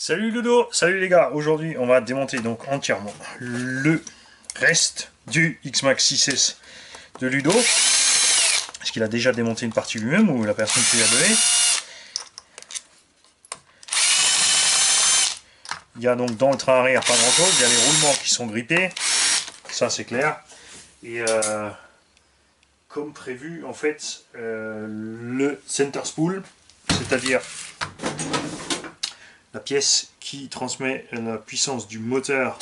Salut Ludo, salut les gars. Aujourd'hui on va démonter donc entièrement le reste du X-Max 6S de Ludo. Est-ce qu'il a déjà démonté une partie lui-même ou la personne qui lui a donné? Il y a donc dans le train arrière pas grand chose, il y a les roulements qui sont grippés, ça c'est clair. Et comme prévu en fait le center spool, c'est-à-dire la pièce qui transmet la puissance du moteur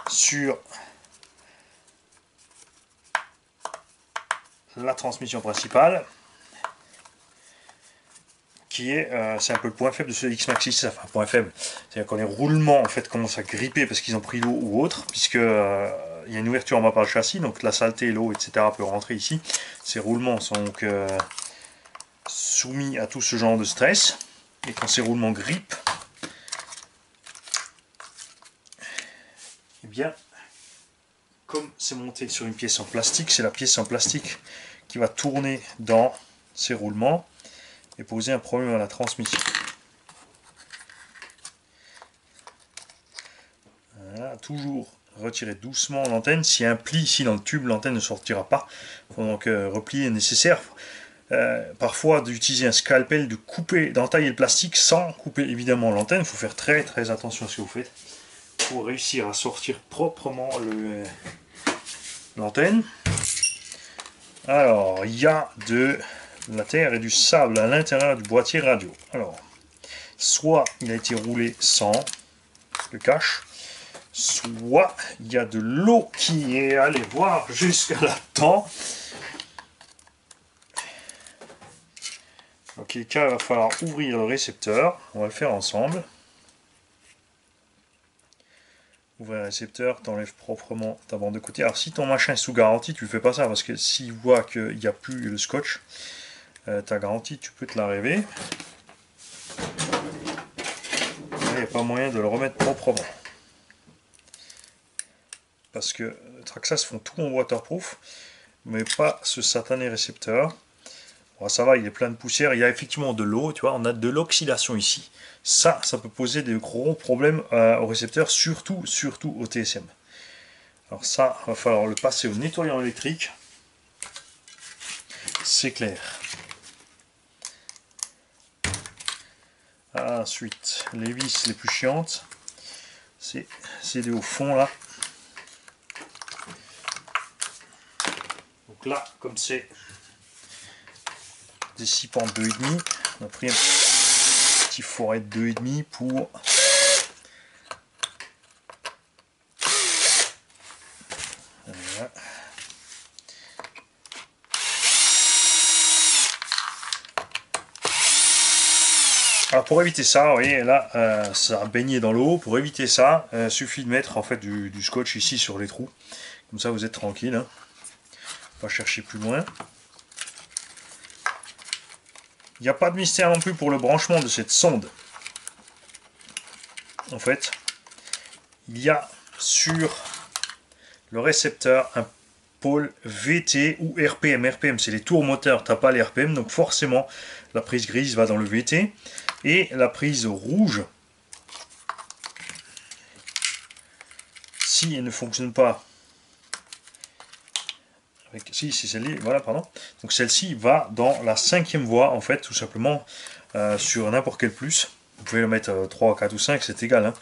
sur la transmission principale, qui est, c'est un peu le point faible de ce X-Max 6, enfin point faible, c'est-à-dire quand les roulements en fait commencent à gripper parce qu'ils ont pris l'eau ou autre, puisque il y a une ouverture en bas par le châssis, donc la saleté, l'eau, etc. peut rentrer ici. Ces roulements sont donc soumis à tout ce genre de stress, et quand ces roulements grippent, eh bien, comme c'est monté sur une pièce en plastique, c'est la pièce en plastique qui va tourner dans ces roulements et poser un problème à la transmission. Voilà, toujours retirer doucement l'antenne. S'il y a un pli ici dans le tube, l'antenne ne sortira pas. Il faut donc replier nécessaire. Parfois d'utiliser un scalpel, de couper, d'entailler le plastique sans couper évidemment l'antenne. Il faut faire très très attention à ce que vous faites pour réussir à sortir proprement l'antenne. Alors, il y a de la terre et du sable à l'intérieur du boîtier radio. Alors, soit il a été roulé sans le cache, soit il y a de l'eau qui est allée voir jusqu'à là-dedans. Dans quel cas, il va falloir ouvrir le récepteur. On va le faire ensemble. Ouvrir le récepteur, t'enlèves proprement ta bande de côté. Alors, si ton machin est sous garantie, tu ne fais pas ça parce que s'il voit qu'il n'y a plus le scotch, ta garantie, tu peux te la rêver. Il n'y a pas moyen de le remettre proprement. Parce que Traxxas font tout en waterproof, mais pas ce satané récepteur. Bon, ça va, il est plein de poussière. Il y a effectivement de l'eau, tu vois, on a de l'oxydation ici. Ça peut poser des gros problèmes au récepteur, surtout au TSM. Alors ça, il va falloir le passer au nettoyant électrique. C'est clair. Ensuite, les vis les plus chiantes, c'est des au fond là. Donc là, comme c'est des 6 pans de 2,5, on a pris un petit foret de 2,5 pour voilà. Alors pour éviter ça, vous voyez là, ça a baigné dans l'eau. Pour éviter ça, suffit de mettre en fait du scotch ici sur les trous. Comme ça vous êtes tranquille. Hein. Pas chercher plus loin. Il n'y a pas de mystère non plus pour le branchement de cette sonde. En fait, il y a sur le récepteur un pôle VT ou RPM. RPM c'est les tours moteurs, tu n'as pas les RPM, donc forcément la prise grise va dans le VT. Et la prise rouge, si elle ne fonctionne pas, si c'est celle-ci, voilà, pardon. Donc celle-ci va dans la 5e voie, en fait, tout simplement, sur n'importe quel plus. Vous pouvez le mettre 3, 4 ou 5, c'est égal. Hein.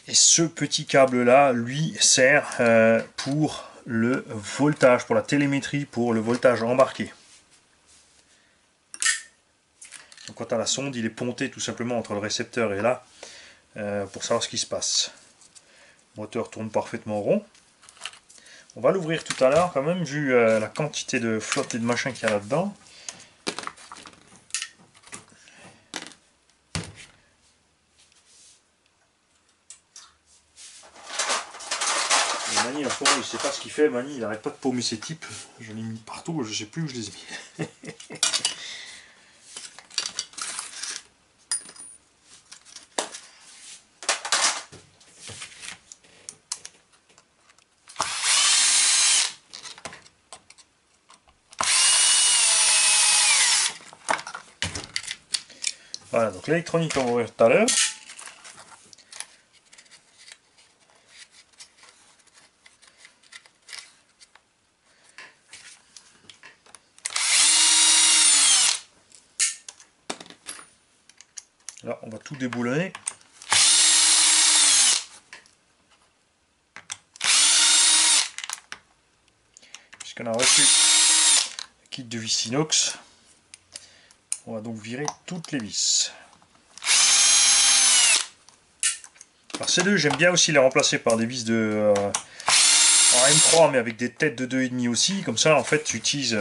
Et ce petit câble-là, lui, sert pour le voltage, pour la télémétrie, pour le voltage embarqué. Donc quand à la sonde, il est ponté tout simplement entre le récepteur et là, pour savoir ce qui se passe. Le moteur tourne parfaitement rond. On va l'ouvrir tout à l'heure quand même, vu la quantité de flotte et de machin qu'il y a là-dedans. Mani, en ce moment, il ne sait pas ce qu'il fait. Mani, il n'arrête pas de paumer ses types. Je l'ai mis partout, je ne sais plus où je les ai mis. Voilà, donc l'électronique on va ouvrir tout à l'heure. Là, on va tout déboulonner. Puisqu'on a reçu le kit de vis inox, on va donc virer toutes les vis. Alors ces deux, j'aime bien aussi les remplacer par des vis de en M3, mais avec des têtes de 2,5 aussi. Comme ça, en fait, tu utilises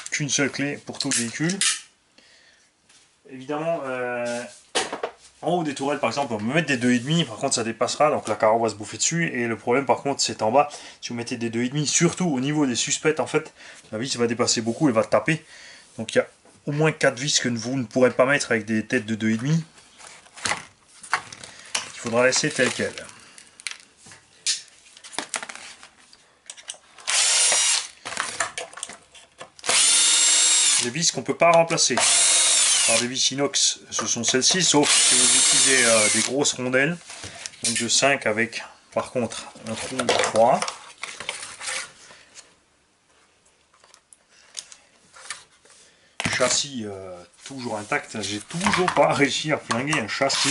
qu'une seule clé pour tout le véhicule. Évidemment, en haut des tourelles, par exemple, on peut mettre des 2,5, par contre ça dépassera, donc la carreau va se bouffer dessus. Et le problème, par contre, c'est en bas. Si vous mettez des 2,5, surtout au niveau des suspects, en fait, la vis va dépasser beaucoup, elle va taper. Donc il y a au moins 4 vis que vous ne pourrez pas mettre avec des têtes de 2,5. Il faudra laisser telles quelles. Les vis qu'on ne peut pas remplacer par des vis inox, ce sont celles-ci, sauf si vous utilisez des grosses rondelles, donc de 5 avec par contre un trou de 3. Châssis toujours intact, j'ai toujours pas réussi à flinguer un châssis.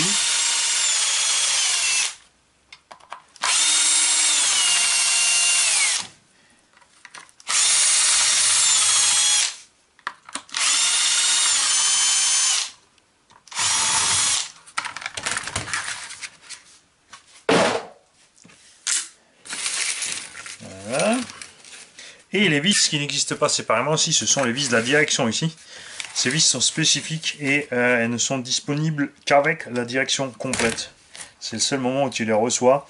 Voilà. Et les vis qui n'existent pas séparément aussi, ce sont les vis de la direction ici. Ces vis sont spécifiques et elles ne sont disponibles qu'avec la direction complète. C'est le seul moment où tu les reçois.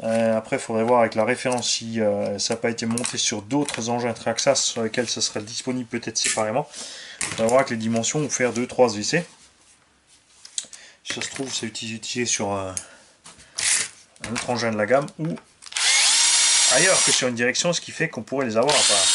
Après, il faudrait voir avec la référence si ça n'a pas été monté sur d'autres engins Traxxas sur lesquels ça serait disponible peut-être séparément. Il faudrait voir avec les dimensions ou faire 2-3 essais. Si ça se trouve, c'est utilisé sur un autre engin de la gamme ou ailleurs que sur une direction, ce qui fait qu'on pourrait les avoir à part.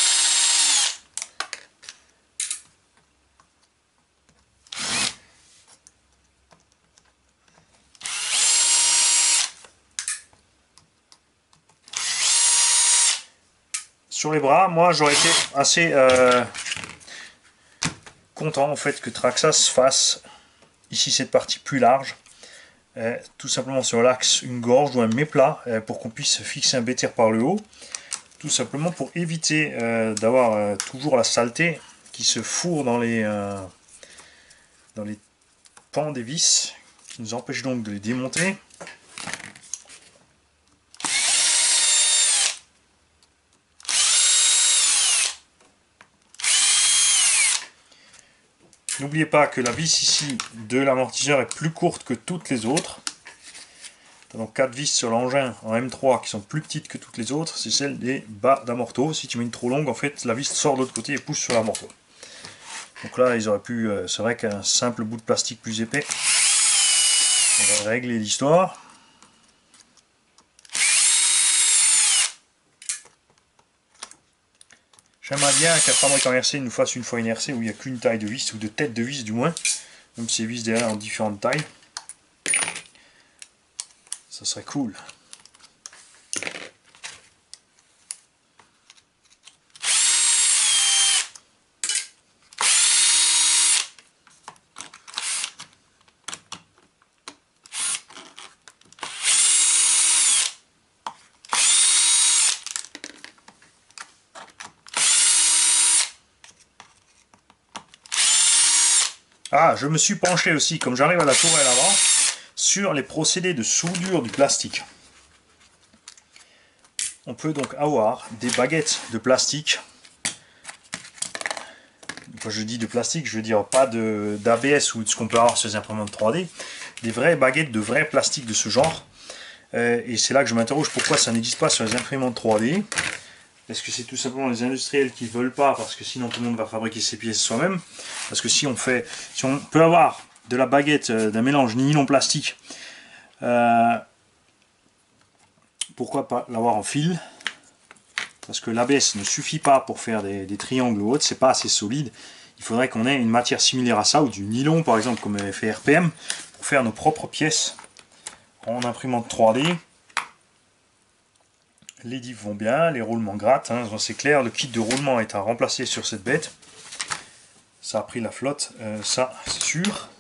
Sur les bras, moi j'aurais été assez content en fait que Traxxas fasse ici cette partie plus large, tout simplement sur l'axe une gorge ou un méplat pour qu'on puisse fixer un B-tier par le haut, tout simplement pour éviter d'avoir toujours la saleté qui se fourre dans les pans des vis, qui nous empêche donc de les démonter. N'oubliez pas que la vis ici de l'amortisseur est plus courte que toutes les autres. Donc 4 vis sur l'engin en M3 qui sont plus petites que toutes les autres, c'est celle des bas d'amorto. Si tu mets une trop longue, en fait, la vis sort de l'autre côté et pousse sur l'amorto. Donc là, ils auraient pu, c'est vrai qu'un simple bout de plastique plus épais, on va régler l'histoire. J'aimerais bien qu'à Fabrique en RC nous fasse une fois une RC où il n'y a qu'une taille de vis, ou de tête de vis du moins, même si les vis derrière en différentes tailles. Ça serait cool. Ah, je me suis penché aussi, comme j'arrive à la tourelle avant, sur les procédés de soudure du plastique. On peut donc avoir des baguettes de plastique. Quand je dis de plastique, je veux dire pas d'ABS ou de ce qu'on peut avoir sur les imprimantes 3D, des vraies baguettes de vrai plastique de ce genre. Et c'est là que je m'interroge pourquoi ça n'existe pas sur les imprimantes 3D. Est-ce que c'est tout simplement les industriels qui ne veulent pas, parce que sinon tout le monde va fabriquer ses pièces soi-même? Parce que si on peut avoir de la baguette d'un mélange nylon plastique, pourquoi pas l'avoir en fil? Parce que l'ABS ne suffit pas pour faire des triangles ou autres, c'est pas assez solide. il faudrait qu'on ait une matière similaire à ça, ou du nylon par exemple, comme avait fait RPM, pour faire nos propres pièces en imprimante 3D. Les diffs vont bien, les roulements grattent, hein, c'est clair, le kit de roulement est à remplacer sur cette bête. Ça a pris la flotte, ça c'est sûr.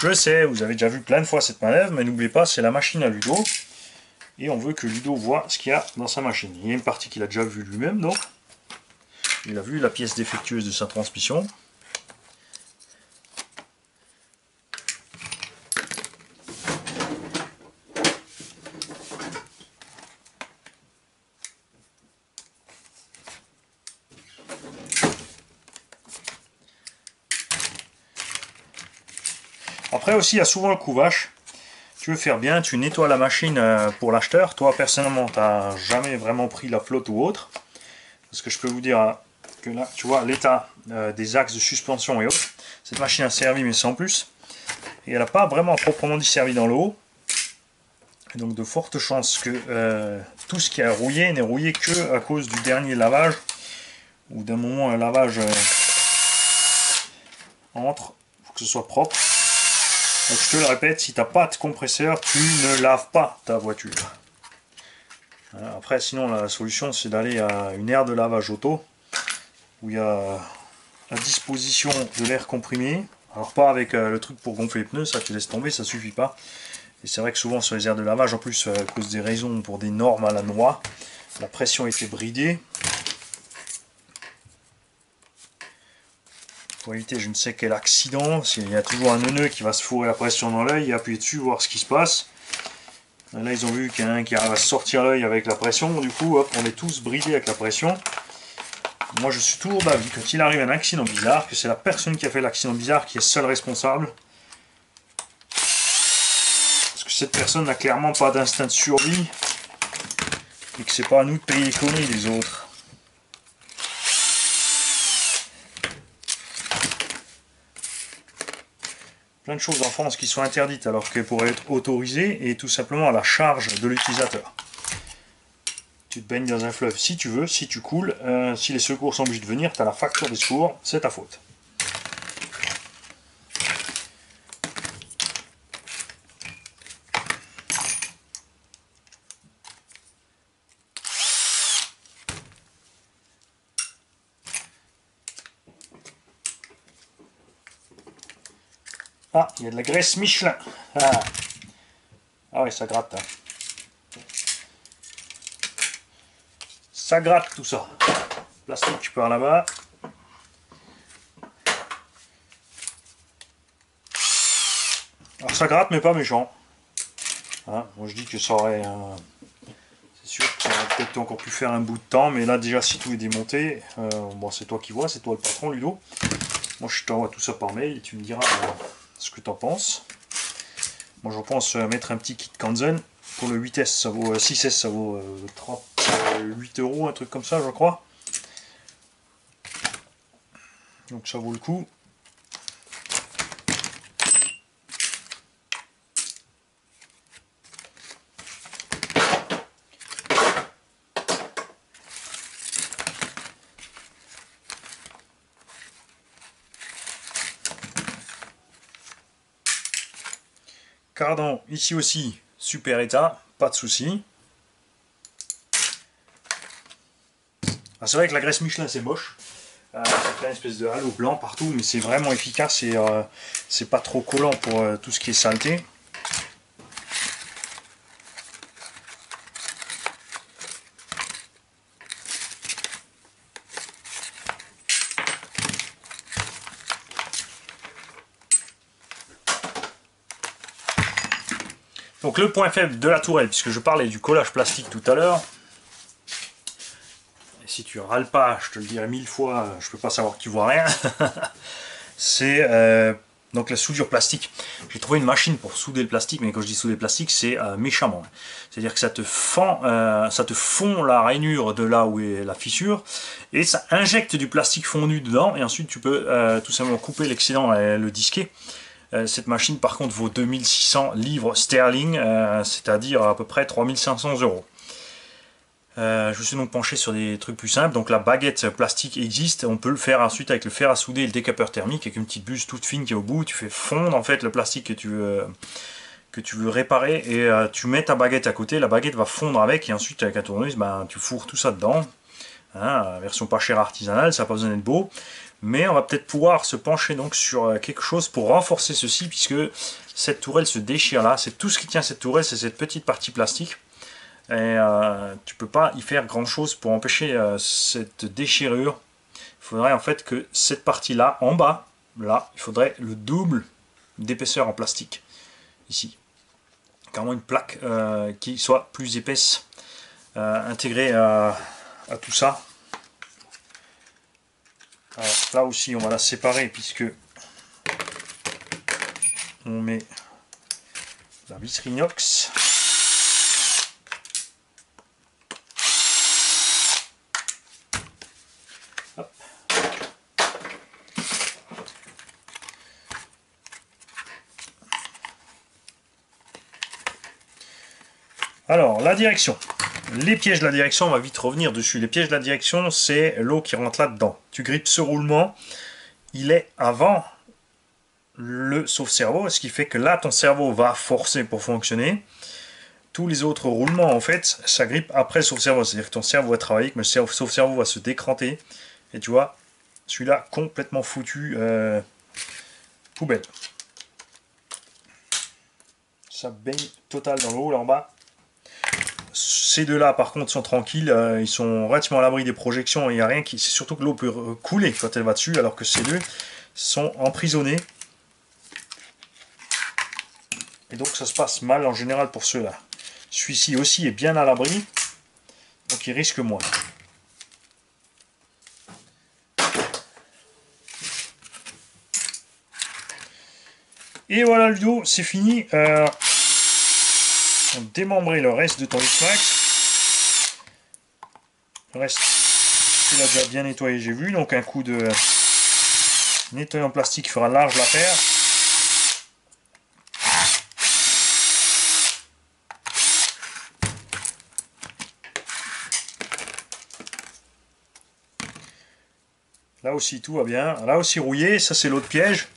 Je sais, vous avez déjà vu plein de fois cette manœuvre, mais n'oubliez pas, c'est la machine à Ludo. Et on veut que Ludo voit ce qu'il y a dans sa machine. Il y a une partie qu'il a déjà vue lui-même, donc. Il a vu la pièce défectueuse de sa transmission. Après aussi, il y a souvent le couvage. Tu veux faire bien, tu nettoies la machine pour l'acheteur. Toi, personnellement, tu n'as jamais vraiment pris la flotte ou autre. Parce que je peux vous dire que là, tu vois, l'état des axes de suspension et autres. Cette machine a servi, mais sans plus. Et elle n'a pas vraiment proprement dit servi dans le haut. Et donc de fortes chances que tout ce qui a rouillé n'est rouillé que à cause du dernier lavage. Ou d'un moment un lavage entre, pour que ce soit propre. Donc je te le répète, si tu n'as pas de compresseur, tu ne laves pas ta voiture. Après, sinon, la solution, c'est d'aller à une aire de lavage auto, où il y a à disposition de l'air comprimé. Alors pas avec le truc pour gonfler les pneus, ça tu laisses tomber, ça suffit pas. Et c'est vrai que souvent sur les aires de lavage, en plus à cause des raisons pour des normes à la noix, la pression était bridée. Pour éviter je ne sais quel accident, il y a toujours un neuneu qui va se fourrer la pression dans l'œil et appuyer dessus, voir ce qui se passe. Là ils ont vu qu'il y en a un qui arrive à sortir l'œil avec la pression, du coup hop, on est tous bridés avec la pression. Moi je suis toujours d'avis, quand il arrive un accident bizarre, que c'est la personne qui a fait l'accident bizarre qui est seule responsable. Parce que cette personne n'a clairement pas d'instinct de survie. Et que c'est pas à nous de payer les conneries des autres. Plein de choses en France qui sont interdites alors qu'elles pourraient être autorisées et tout simplement à la charge de l'utilisateur. Tu te baignes dans un fleuve si tu veux, si tu coules, si les secours sont obligés de venir, tu as la facture des secours, c'est ta faute. Ah, il y a de la graisse Michelin. Ah ouais, ça gratte. Hein. Ça gratte tout ça. Plastique par là-bas. Alors ça gratte mais pas méchant. Hein, moi je dis que ça aurait... c'est sûr que ça aurait peut-être encore pu faire un bout de temps, mais là déjà si tout est démonté, bon c'est toi qui vois, c'est toi le patron Ludo. Moi je t'envoie tout ça par mail et tu me diras ce que tu en penses. Moi j'en pense mettre un petit kit Kanzen. Pour le 8S ça vaut 6S ça vaut 38 €, un truc comme ça je crois. Donc ça vaut le coup. Cardan ici aussi, super état, pas de souci. Ah, c'est vrai que la graisse Michelin c'est moche. Ça fait une espèce de halo blanc partout, mais c'est vraiment efficace et c'est pas trop collant pour tout ce qui est saleté. Donc le point faible de la tourelle, puisque je parlais du collage plastique tout à l'heure, et si tu râles pas, je te le dirai 1000 fois, je peux pas savoir que tu vois rien, c'est Donc la soudure plastique, j'ai trouvé une machine pour souder le plastique, mais quand je dis souder le plastique, c'est méchamment. C'est-à-dire que ça te fond la rainure de là où est la fissure, et ça injecte du plastique fondu dedans, et ensuite tu peux tout simplement couper l'excédent et le disquer. Cette machine par contre vaut 2600 livres sterling, c'est-à-dire à peu près 3500 euros. Je me suis donc penché sur des trucs plus simples. Donc la baguette plastique existe, on peut le faire ensuite avec le fer à souder et le décapeur thermique avec une petite buse toute fine qui est au bout. Tu fais fondre en fait le plastique que tu veux réparer et tu mets ta baguette à côté. La baguette va fondre avec et ensuite avec la tourneuse, ben, tu fourres tout ça dedans. Hein, version pas chère artisanale, ça n'a pas besoin d'être beau. Mais on va peut-être pouvoir se pencher donc sur quelque chose pour renforcer ceci, puisque cette tourelle se déchire là. C'est tout ce qui tient cette tourelle, c'est cette petite partie plastique. Et tu peux pas y faire grand chose pour empêcher cette déchirure. Il faudrait en fait que cette partie là, en bas, là, il faudrait le double d'épaisseur en plastique. Ici. Carrément une plaque qui soit plus épaisse, intégrée à tout ça. Alors, là aussi on va la séparer puisque on met la visserie inox. Alors, la direction. Les pièges de la direction, on va vite revenir dessus. Les pièges de la direction, c'est l'eau qui rentre là-dedans. Tu grippes ce roulement, il est avant le sauve-cerveau, ce qui fait que là, ton cerveau va forcer pour fonctionner. Tous les autres roulements, en fait, ça grippe après le sauve-cerveau. C'est-à-dire que ton cerveau va travailler, mais le sauve-cerveau va se décranter. Et tu vois, celui-là, complètement foutu, poubelle. Ça baigne total dans l'eau, là en bas. Ces deux-là, par contre, sont tranquilles. Ils sont relativement à l'abri des projections. Il n'y a rien qui. C'est surtout que l'eau peut couler quand elle va dessus, alors que ces deux sont emprisonnés. Et donc, ça se passe mal en général pour ceux-là. Celui-ci aussi est bien à l'abri, donc il risque moins. Et voilà, le vidéo, c'est fini. Démembrer le reste de ton X-Max. Le reste, il a déjà bien nettoyé, j'ai vu. Donc un coup de nettoyant plastique fera large l'affaire. Là aussi tout va bien. Là aussi rouillé, ça c'est l'eau de piège.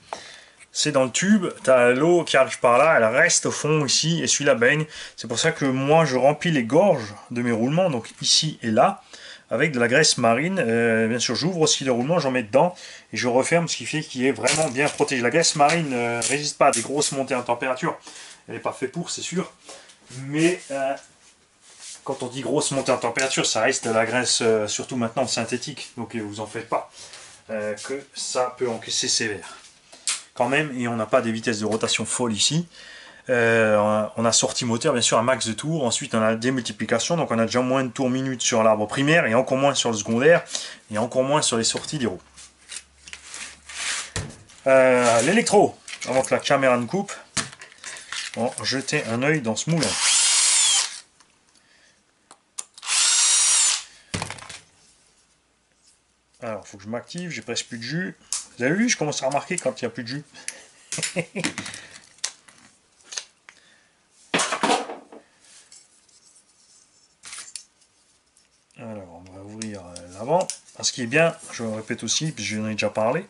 C'est dans le tube, tu as l'eau qui arrive par là, elle reste au fond ici et celui-là baigne. C'est pour ça que moi je remplis les gorges de mes roulements, donc ici et là, avec de la graisse marine. Bien sûr j'ouvre aussi le roulement, j'en mets dedans et je referme, ce qui fait qu'il est vraiment bien protégé. La graisse marine ne résiste pas à des grosses montées en température, elle n'est pas faite pour, c'est sûr. Mais quand on dit grosse montée en température, ça reste de la graisse, surtout maintenant synthétique, donc vous en faites pas, que ça peut encaisser sévère. Quand même, et on n'a pas des vitesses de rotation folles ici. On a sortie moteur, bien sûr, un max de tours. Ensuite, on a la démultiplication, donc on a déjà moins de tours minutes sur l'arbre primaire, et encore moins sur le secondaire, et encore moins sur les sorties des roues. L'électro, avant que la caméra ne coupe, on va jeter un œil dans ce moulin. Alors, il faut que je m'active, j'ai presque plus de jus. Vous avez vu, je commence à remarquer quand il n'y a plus de jus. Alors, on va ouvrir l'avant. Ce qui est bien, je le répète aussi, puis je en ai déjà parlé,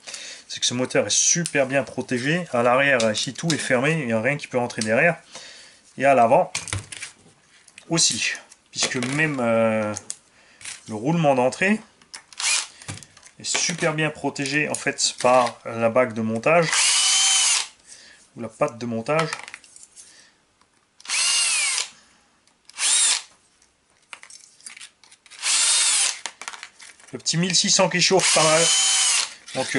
c'est que ce moteur est super bien protégé. À l'arrière, ici, tout est fermé, il n'y a rien qui peut rentrer derrière. Et à l'avant aussi, puisque même le roulement d'entrée est super bien protégé en fait par la bague de montage ou la patte de montage. Le petit 1600 qui chauffe pas mal, donc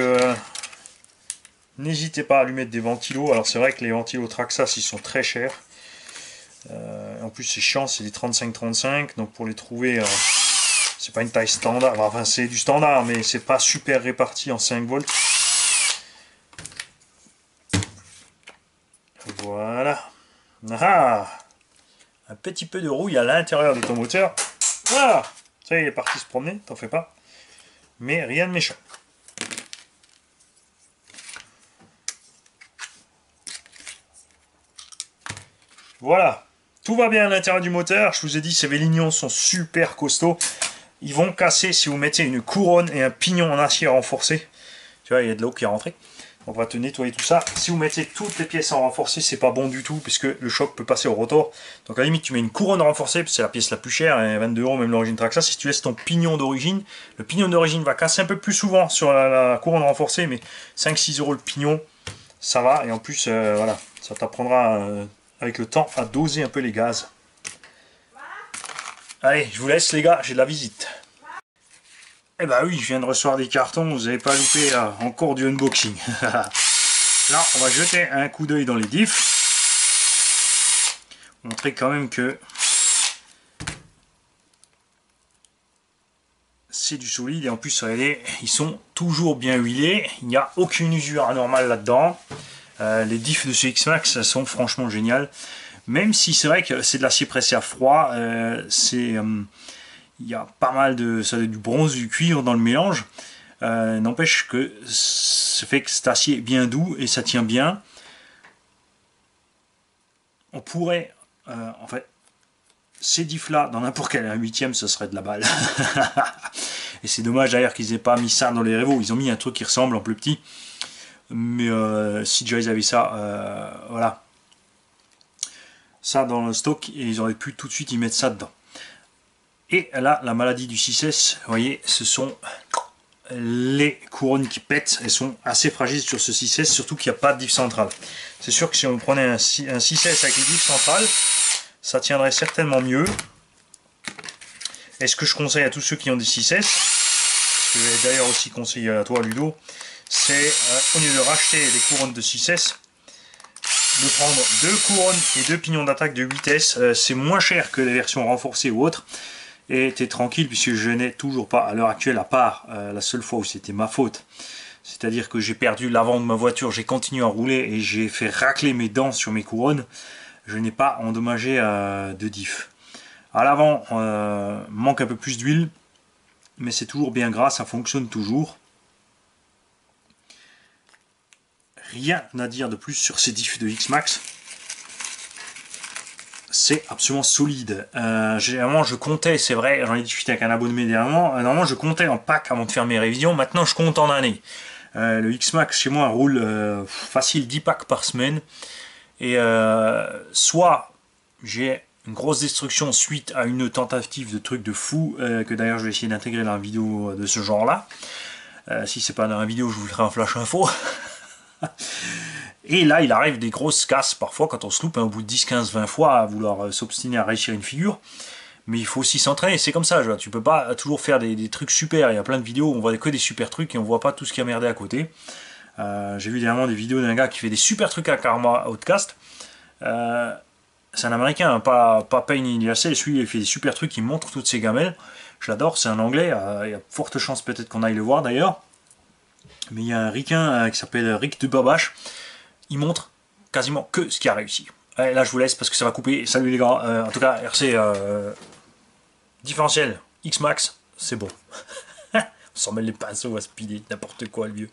n'hésitez pas à lui mettre des ventilos. Alors c'est vrai que les ventilos Traxxas ils sont très chers, en plus c'est chiant, c'est des 35-35, donc pour les trouver c'est pas une taille standard, enfin c'est du standard mais c'est pas super réparti en 5 volts. Ah, un petit peu de rouille à l'intérieur de ton moteur. Voilà, ça y est, il est parti se promener, t'en fais pas. Mais rien de méchant. Voilà, tout va bien à l'intérieur du moteur. Je vous ai dit, ces Vélignons sont super costauds. Ils vont casser si vous mettez une couronne et un pignon en acier renforcé. Tu vois, il y a de l'eau qui est rentrée. On va te nettoyer tout ça. Si vous mettez toutes les pièces en renforcé, c'est pas bon du tout, puisque le choc peut passer au rotor. Donc à la limite, tu mets une couronne renforcée, c'est la pièce la plus chère, 22 €, même l'origine Traxa. Si tu laisses ton pignon d'origine, le pignon d'origine va casser un peu plus souvent sur la couronne renforcée, mais 5-6 € le pignon, ça va. Et en plus, voilà, ça t'apprendra avec le temps à doser un peu les gaz. Allez, je vous laisse les gars, j'ai de la visite. Eh bah oui, je viens de recevoir des cartons, vous n'avez pas loupé encore du unboxing. Là, on va jeter un coup d'œil dans les diffs. Montrer quand même que c'est du solide et en plus, regardez, ils sont toujours bien huilés. Il n'y a aucune usure anormale là-dedans. Les diffs de ce X-Max sont franchement géniales. Même si c'est vrai que c'est de l'acier pressé à froid, il y a pas mal de ça, du bronze, du cuivre dans le mélange. N'empêche que ça fait que cet acier est bien doux et ça tient bien. On pourrait, en fait, ces diffs là, dans n'importe quel 1/8, ce serait de la balle. Et c'est dommage d'ailleurs qu'ils aient pas mis ça dans les Revo. Ils ont mis un truc qui ressemble en plus petit. Mais si déjà ils avaient ça, voilà, ça dans le stock, et ils auraient pu tout de suite y mettre ça dedans. Et là, la maladie du 6S, vous voyez, ce sont les couronnes qui pètent. Elles sont assez fragiles sur ce 6S, surtout qu'il n'y a pas de diff central. C'est sûr que si on prenait un 6S avec les diffs centrales, ça tiendrait certainement mieux. Et ce que je conseille à tous ceux qui ont des 6S, ce que je vais d'ailleurs aussi conseiller à toi Ludo, c'est au lieu de racheter les couronnes de 6S, de prendre 2 couronnes et 2 pignons d'attaque de 8S. C'est moins cher que les versions renforcées ou autres. Et t'es tranquille puisque je n'ai toujours pas à l'heure actuelle, à part la seule fois où c'était ma faute, c'est-à-dire que j'ai perdu l'avant de ma voiture, j'ai continué à rouler et j'ai fait racler mes dents sur mes couronnes, je n'ai pas endommagé de diff. À l'avant, manque un peu plus d'huile, mais c'est toujours bien gras, ça fonctionne toujours. Rien à dire de plus sur ces diffs de X-Max. C'est absolument solide. Généralement, je comptais, c'est vrai, j'en ai discuté avec un abonné dernièrement. Normalement, je comptais en pack avant de faire mes révisions. Maintenant, je compte en année. Le X-Max chez moi roule facile 10 packs par semaine. Et soit j'ai une grosse destruction suite à une tentative de truc de fou, que d'ailleurs je vais essayer d'intégrer dans la vidéo de ce genre-là. Si c'est pas dans la vidéo, je vous ferai un flash info. Et là, il arrive des grosses casses parfois quand on se loupe, au bout de 10, 15, 20 fois à vouloir s'obstiner à réussir une figure. Mais il faut aussi s'entraîner, c'est comme ça, tu peux pas toujours faire des trucs super. Il y a plein de vidéos où on voit que des super trucs et on voit pas tout ce qui a merdé à côté. J'ai vu dernièrement des vidéos d'un gars qui fait des super trucs à Karma Outcast. C'est un américain, hein, pas Payne Indiacel, celui il fait des super trucs, il montre toutes ses gamelles. Je l'adore, c'est un anglais, il y a forte chance peut-être qu'on aille le voir d'ailleurs. Mais il y a un ricain qui s'appelle Rick de Babache. Il montre quasiment que ce qui a réussi. Allez, là je vous laisse parce que ça va couper. Salut les gars. En tout cas, RC différentiel X-Max, c'est bon. On s'en mêle les pinceaux à speeder, n'importe quoi le vieux.